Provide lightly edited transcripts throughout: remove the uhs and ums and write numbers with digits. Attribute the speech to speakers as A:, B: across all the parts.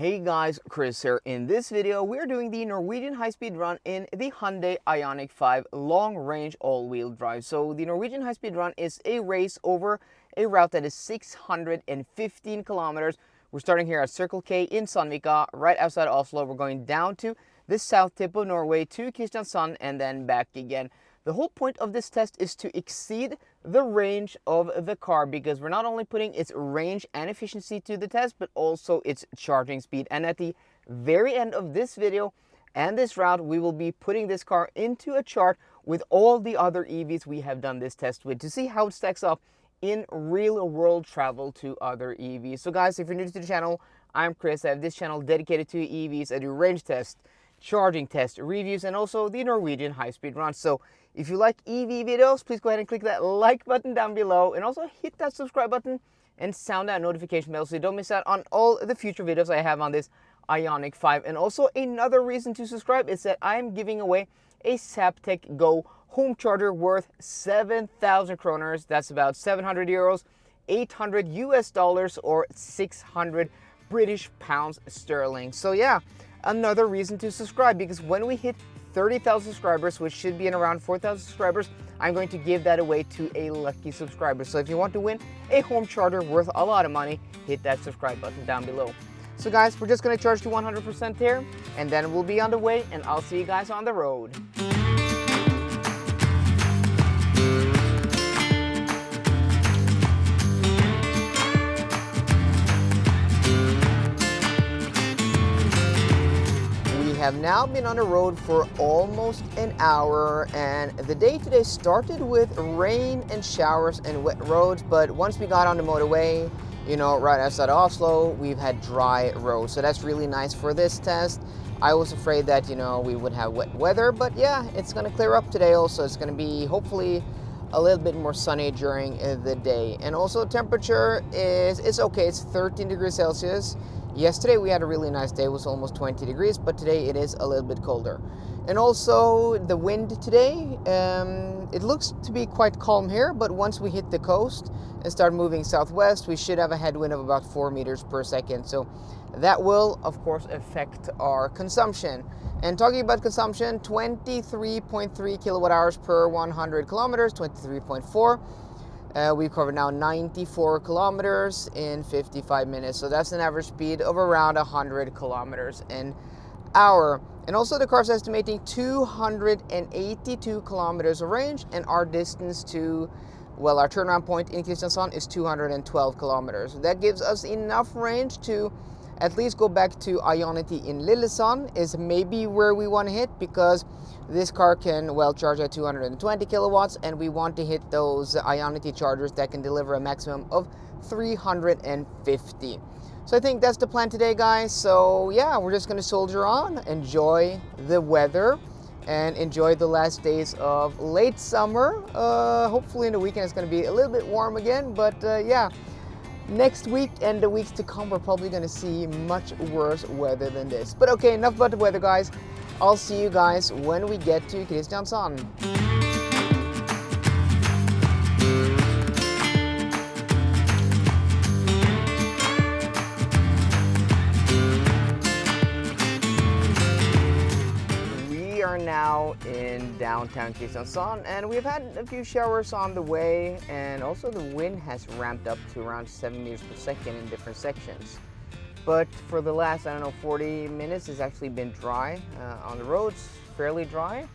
A: Hey guys, Kris here. In this video, we're doing the Norwegian high-speed run in the Hyundai Ioniq 5 long-range all-wheel drive. So the Norwegian high-speed run is a race over a route that is 615 kilometers. We're starting here at Circle K in Sandvika, right outside Oslo. We're going down to the south tip of Norway to Kristiansand and then back again. The whole point of this test is to exceed the range of the car, because we're not only putting its range and efficiency to the test, but also its charging speed. And at the very end of this video and this route, we will be putting this car into a chart with all the other EVs we have done this test with to see how it stacks up in real world travel to other EVs. So guys, if you're new to the channel, I'm Kris. I have this channel dedicated to EVs. I do range tests, charging test reviews, and also the Norwegian high-speed run. So if you like EV videos, please go ahead and click that like button down below, and also hit that subscribe button and sound that notification bell so you don't miss out on all the future videos I have on this Ioniq 5. And also another reason to subscribe is that I'm giving away a Zaptec Go home charger worth 7,000 kroners. That's about 700 euros, 800 US dollars, or 600 British pounds sterling. So yeah, another reason to subscribe, because when we hit 30,000 subscribers, which should be in around 4,000 subscribers, I'm going to give that away to a lucky subscriber. So if you want to win a home charger worth a lot of money, hit that subscribe button down below. So guys, we're just going to charge to 100% here, and then we'll be on the way, and I'll see you guys on the road. We have now been on the road for almost an hour, and the day today started with rain and showers and wet roads, but once we got on the motorway, you know, right outside Oslo, we've had dry roads, so that's really nice for this test. I was afraid that, you know, we would have wet weather, but yeah, it's going to clear up today. Also, it's going to be hopefully a little bit more sunny during the day, and also temperature is okay. It's 13 degrees Celsius. Yesterday we had a really nice day. It was almost 20 degrees, but today it is a little bit colder. And also the wind today, it looks to be quite calm here, but once we hit the coast and start moving southwest, we should have a headwind of about 4 meters per second. So that will, of course, affect our consumption. And talking about consumption, 23.3 kilowatt hours per 100 kilometers, 23.4. We've covered now 94 kilometers in 55 minutes. So that's an average speed of around 100 kilometers an hour. And also the car's estimating 282 kilometers of range, and our distance to, well, our turnaround point in Kristiansand is 212 kilometers. That gives us enough range to at least go back to Ioniq in Lillesand, is maybe where we want to hit, because this car can, well, charge at 220 kilowatts, and we want to hit those Ioniq chargers that can deliver a maximum of 350. So I think that's the plan today, guys. So yeah, we're just going to soldier on, enjoy the weather, and enjoy the last days of late summer. Hopefully in the weekend it's going to be a little bit warm again, but yeah. Next week and the weeks to come, we're probably going to see much worse weather than this. But okay, enough about the weather, guys. I'll see you guys when we get to Kristiansand. We are now in downtown Kristiansand, and we've had a few showers on the way, and also the wind has ramped up to around 7 meters per second in different sections. But for the last, I don't know, 40 minutes, it's actually been dry on the roads, fairly dry.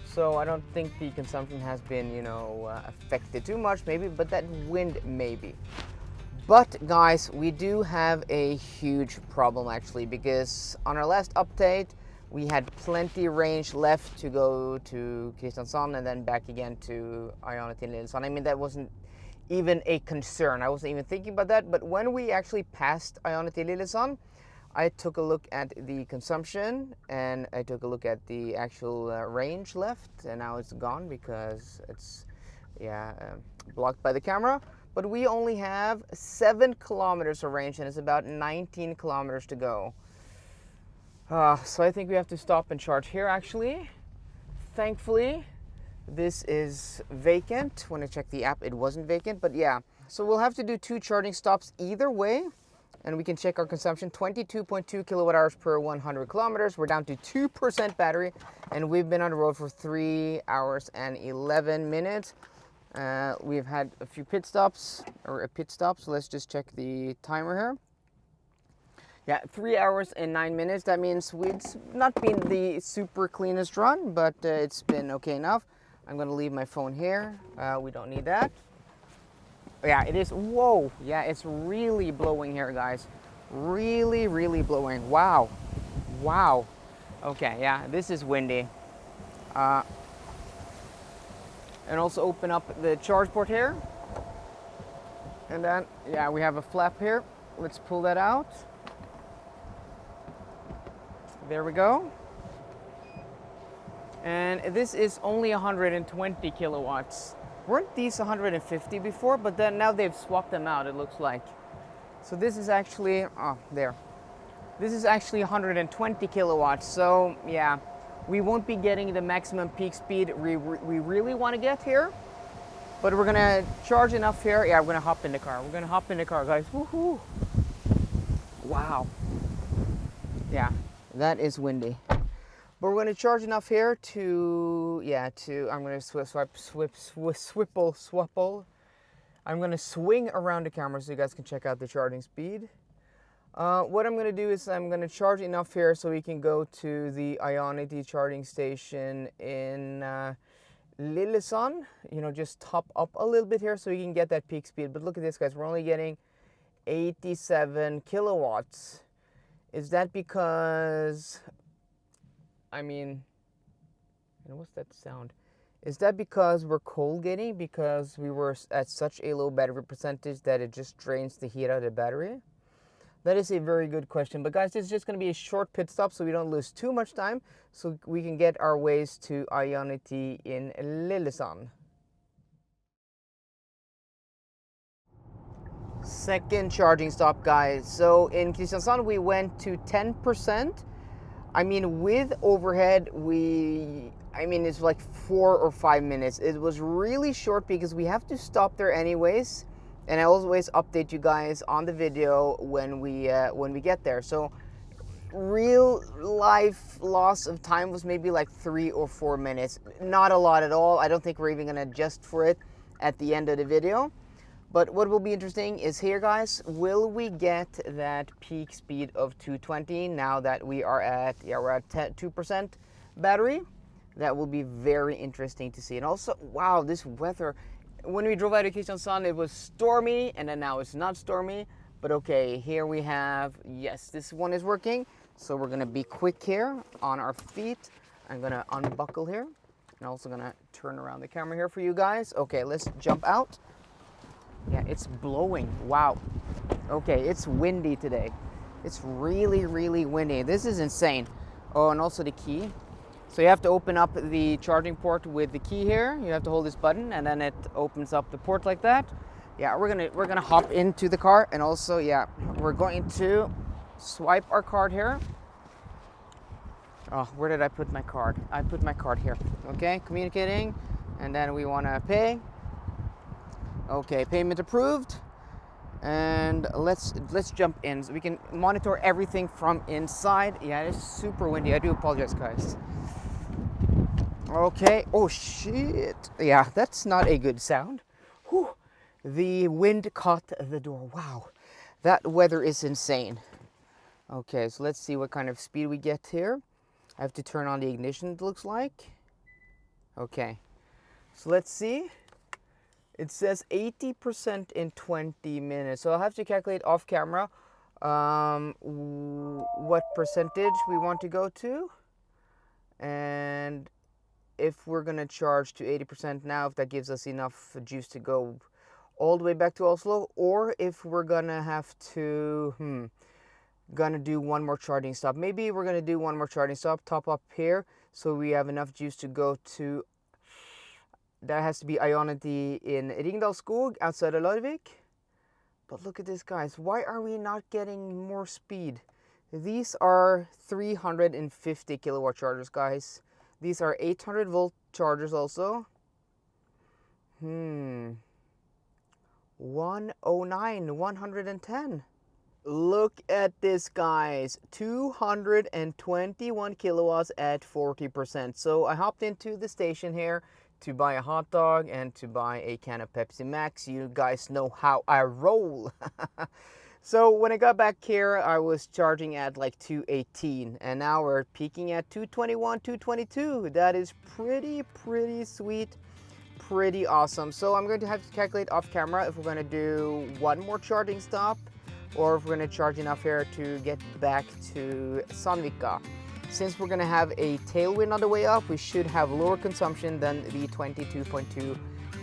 A: So I don't think the consumption has been, you know, affected too much, maybe, but that wind maybe. But guys, we do have a huge problem actually, because on our last update, we had plenty range left to go to Kristiansand and then back again to Ioniq in Lillesand. I mean, that wasn't even a concern. I wasn't even thinking about that. But when we actually passed Ioniq in Lillesand, I took a look at the consumption, and I took a look at the actual range left, and now it's gone because it's, yeah, blocked by the camera. But we only have 7 kilometers of range, and it's about 19 kilometers to go. So I think we have to stop and charge here actually. Thankfully, this is vacant. When I checked the app, it wasn't vacant, but yeah. So we'll have to do 2 charging stops either way. and we can check our consumption. 22.2 kilowatt hours per 100 kilometers. We're down to 2% battery, and we've been on the road for 3 hours and 11 minutes. We've had a few pit stops, or a pit stop, so let's just check the timer here. Yeah, 3 hours and 9 minutes. That means it's not been the super cleanest run, but it's been okay enough. I'm gonna leave my phone here. We don't need that. Yeah, it is. Whoa, yeah, it's really blowing here, guys. Really, really blowing. Wow, wow. Okay, yeah, this is windy. And also open up the charge port here. And then, yeah, we have a flap here. Let's pull that out. There we go. And this is only 120 kilowatts. Weren't these 150 before? But then now they've swapped them out, it looks like. So this is actually, oh, there. This is actually 120 kilowatts. So yeah, we won't be getting the maximum peak speed we really want to get here. But we're gonna charge enough here. Yeah, we're gonna hop in the car. We're gonna hop in the car, guys. Woohoo! Wow. Yeah, that is windy. But we're gonna charge enough here to, yeah, I'm gonna swipple. I'm gonna swing around the camera so you guys can check out the charging speed. What I'm gonna do is I'm gonna charge enough here so we can go to the Ioniq charging station in Lillesand. You know, just top up a little bit here so we can get that peak speed. But look at this, guys, we're only getting 87 kilowatts. Is that because, I mean, what's that sound? Is that because we're cold getting, because we were at such a low battery percentage that it just drains the heat out of the battery? That is a very good question. But guys, this is just going to be a short pit stop so we don't lose too much time, so we can get our ways to Ioniq in Lillesand. Second charging stop, guys. So in Kristiansand we went to 10%. I mean, with overhead, it's like 4 or 5 minutes. It was really short because we have to stop there anyways. And I always update you guys on the video when we get there. So real life loss of time was maybe like 3 or 4 minutes. Not a lot at all. I don't think we're even gonna adjust for it at the end of the video. But what will be interesting is here, guys, will we get that peak speed of 220 now that we are at, yeah, we're at 2% battery? That will be very interesting to see. And also, wow, this weather, when we drove out of Kristiansand, it was stormy, and then now it's not stormy. But okay, here we have, yes, this one is working. So we're gonna be quick here on our feet. I'm gonna unbuckle here. And also gonna turn around the camera here for you guys. Okay, let's jump out. Yeah, it's blowing. Wow. Okay, it's windy today. It's really, really windy. This is insane. Oh, and also the key. So you have to open up the charging port with the key here. You have to hold this button, and then it opens up the port like that. Yeah, we're gonna hop into the car, and also, yeah, we're going to swipe our card here. Oh, where did I put my card? I put my card here. Okay, communicating, and then we wanna pay. Okay, payment approved, and let's jump in so we can monitor everything from inside. Yeah, it's super windy. I do apologize, guys. Okay. Oh shit. Yeah, that's not a good sound. Whew. The wind caught the door. Wow, that weather is insane. Okay, so let's see what kind of speed we get here. I have to turn on the ignition, it looks like. Okay, so let's see. It says 80% in 20 minutes. So I'll have to calculate off camera what percentage we want to go to. And if we're gonna charge to 80% now, if that gives us enough juice to go all the way back to Oslo, or if we're gonna have to, gonna do one more charging stop. Maybe we're gonna do one more charging stop, top up here, so we have enough juice to go to, that has to be Ioniq in Ringdalsskog outside of Larvik. But look at this, guys. Why are we not getting more speed? These are 350 kilowatt chargers, guys. These are 800 volt chargers also. 109, 110. Look at this, guys. 221 kilowatts at 40%. So I hopped into the station here to buy a hot dog and to buy a can of Pepsi Max. You guys know how I roll. So when I got back here, I was charging at like 218, and now we're peaking at 221, 222. That is pretty sweet, pretty awesome. So I'm going to have to calculate off camera if we're going to do one more charging stop or if we're going to charge enough here to get back to Sandvika. Since we're going to have a tailwind on the way up, we should have lower consumption than the 22.2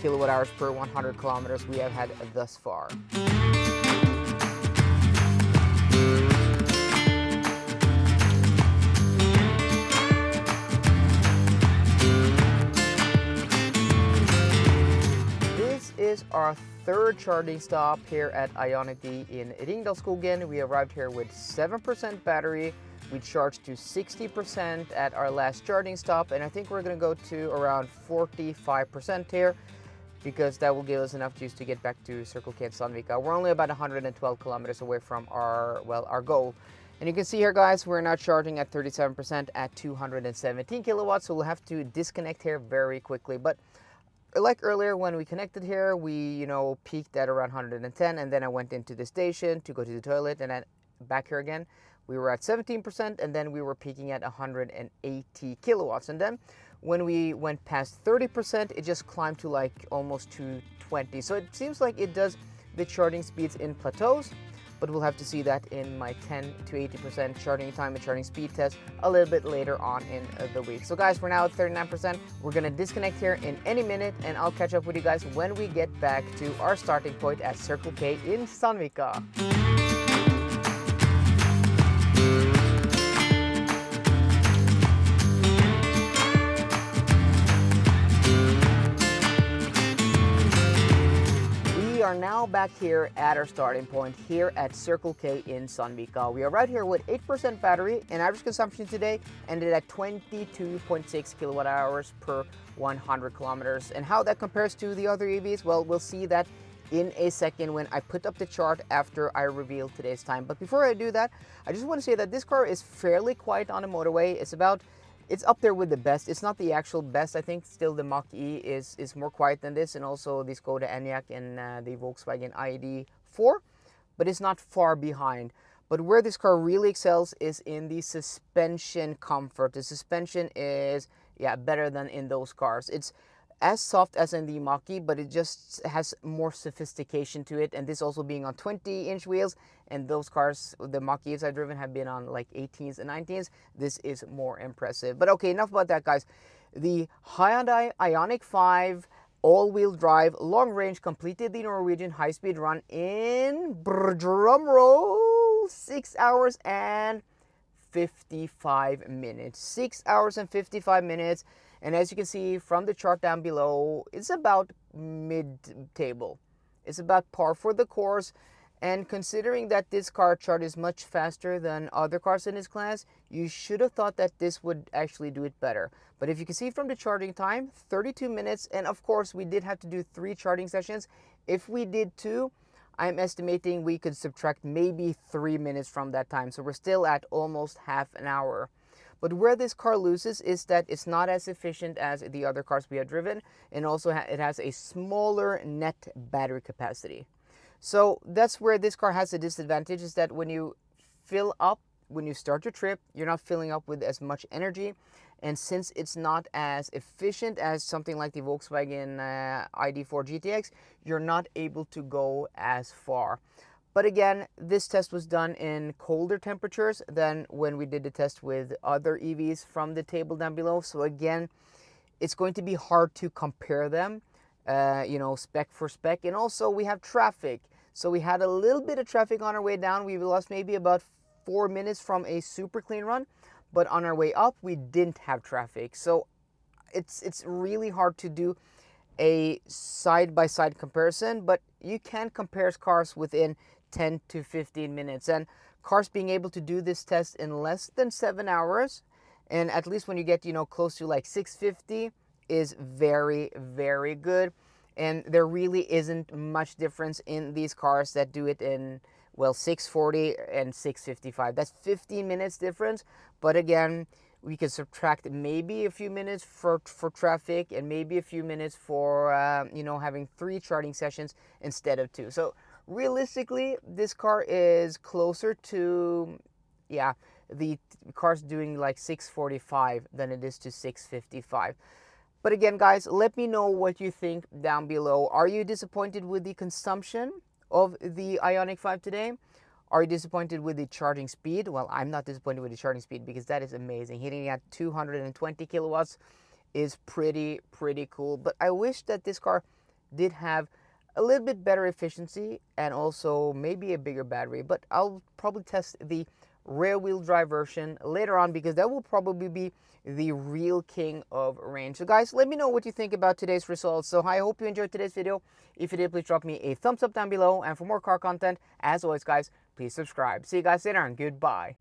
A: kilowatt hours per 100 kilometers we have had thus far. Is our third charging stop here at Ioniq in Ringdalsskogen. We arrived here with 7% battery. We charged to 60% at our last charging stop, and I think we're going to go to around 45% here because that will give us enough juice to get back to Circle K and Sandvika. We're only about 112 kilometers away from our goal. And you can see here, guys, we're now charging at 37% at 217 kilowatts, so we'll have to disconnect here very quickly. But like earlier when we connected here, we peaked at around 110, and then I went into the station to go to the toilet, and then back here again we were at 17%, and then we were peaking at 180 kilowatts. And then when we went past 30%, it just climbed to like almost 220. So it seems like it does the charging speeds in plateaus, but we'll have to see that in my 10 to 80% charging time and charging speed test a little bit later on in the week. So guys, we're now at 39%. We're gonna disconnect here in any minute, and I'll catch up with you guys when we get back to our starting point at Circle K in Sandvika. We are now back here at our starting point here at Circle K in Sandvika. We are right here with 8% battery, and average consumption today ended at 22.6 kilowatt hours per 100 kilometers. And how that compares to the other EVs, well, we'll see that in a second when I put up the chart after I reveal today's time. But before I do that, I just want to say that this car is fairly quiet on the motorway. It's up there with the best. It's not the actual best. I think still the Mach-E is more quiet than this, and also the Skoda Enyaq and the Volkswagen ID.4, but it's not far behind. But where this car really excels is in the suspension comfort. The suspension is, better than in those cars. It's as soft as in the Mach-E, but it just has more sophistication to it, and this also being on 20-inch wheels, and those cars, the Mach-Es I've driven, have been on like 18s and 19s. This is more impressive. But okay, enough about that, guys. The Hyundai Ioniq 5 all-wheel drive long range completed the Norwegian high-speed run in, drum roll, 6 hours and 55 minutes. 6 hours and 55 minutes. And as you can see from the chart down below, it's about mid-table. It's about par for the course. And considering that this car charges much faster than other cars in this class, you should have thought that this would actually do it better. But if you can see from the charging time, 32 minutes. And of course, we did have to do 3 charging sessions. If we did 2, I'm estimating we could subtract maybe 3 minutes from that time. So we're still at almost half an hour. But where this car loses is that it's not as efficient as the other cars we have driven, and also it has a smaller net battery capacity. So that's where this car has a disadvantage, is that when you fill up, when you start your trip, you're not filling up with as much energy. And since it's not as efficient as something like the Volkswagen ID.4 GTX, you're not able to go as far. But again, this test was done in colder temperatures than when we did the test with other EVs from the table down below. So again, it's going to be hard to compare them, spec for spec. And also we have traffic. So we had a little bit of traffic on our way down. We lost maybe about 4 minutes from a super clean run. But on our way up, we didn't have traffic. So it's really hard to do a side-by-side comparison. But you can compare cars within 10 to 15 minutes, and cars being able to do this test in less than 7 hours, and at least when you get close to like 650, is very, very good. And there really isn't much difference in these cars that do it in well, 640 and 655. That's 15 minutes difference. But again, we can subtract maybe a few minutes for traffic and maybe a few minutes for you know, having 3 charging sessions instead of 2. So realistically, this car is closer to, yeah, the car's doing like 645 than it is to 655. But again, guys, let me know what you think down below. Are you disappointed with the consumption of the Ioniq 5 today? Are you disappointed with the charging speed? Well, I'm not disappointed with the charging speed because that is amazing. Hitting at 220 kilowatts is pretty cool. But I wish that this car did have a little bit better efficiency and also maybe a bigger battery. But I'll probably test the rear-wheel drive version later on because that will probably be the real king of range. So guys, let me know what you think about today's results. So I hope you enjoyed today's video. If you did, please drop me a thumbs up down below. And for more car content, as always guys, please subscribe. See you guys later and goodbye.